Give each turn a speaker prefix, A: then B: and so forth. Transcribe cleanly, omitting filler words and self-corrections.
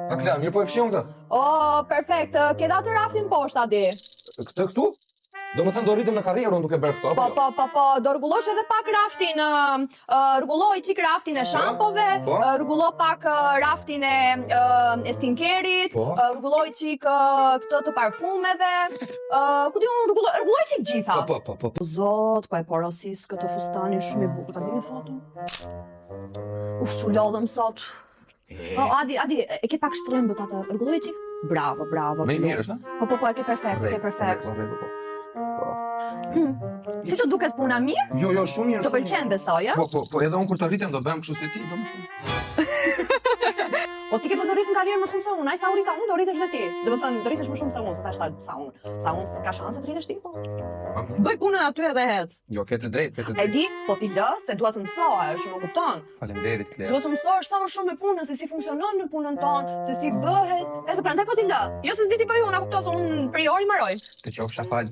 A: Klea, mirë po e fshion këtë.
B: Perfekt. Ke datë raftin poshtë, Adi.
A: Këtë këtu? Do më thënë do rritim në karrierë unë duke bërë këto, apo jo?
B: Po, do rregullosh edhe pak raftin, rregulloj çik raftin e shampove, rregullo pak raftin e skincare'it, rregulloj çik këtë të parfumeve, ku diun rregulloj çik gjitha.
A: Po.
B: Zot, po e porosis këtë fustanin shumë i bukur, ta ndini foto. Që lodhëm sot. Adi, e ke pak shtrembët atë, rregulloj çik. Bravo.
A: Me i mirë është,
B: Po, e ke perfekt. Si që duket puna mirë?
A: Jo, shumë mirë.
B: Të pëlqen besoj, ja?
A: Po edhe unë kur të rritem do bëhem kështu si ti, do më thënë.
B: O ti ke për të rritë në karrierë më shumë se unë, ai sa u rrita unë do rritesh dhe ti. Do të thënë do rritesh më shumë se unë, se tash sa unë ka shanse të rritesh ti, po. Bëj punën aty edhe hec.
A: Jo, ke të drejtë.
B: E di, po ti lë se dua të mësohesh, më kupton?
A: Faleminderit, Klea.
B: Dua të mësohesh sa më shumë me punën, se si funksionon në punën tonë, se si bëhet. Edhe prandaj po ti lë. Jo se s'di ti bëj unë, a kupton se unë priori mbaroj.
A: Të qofsha fal.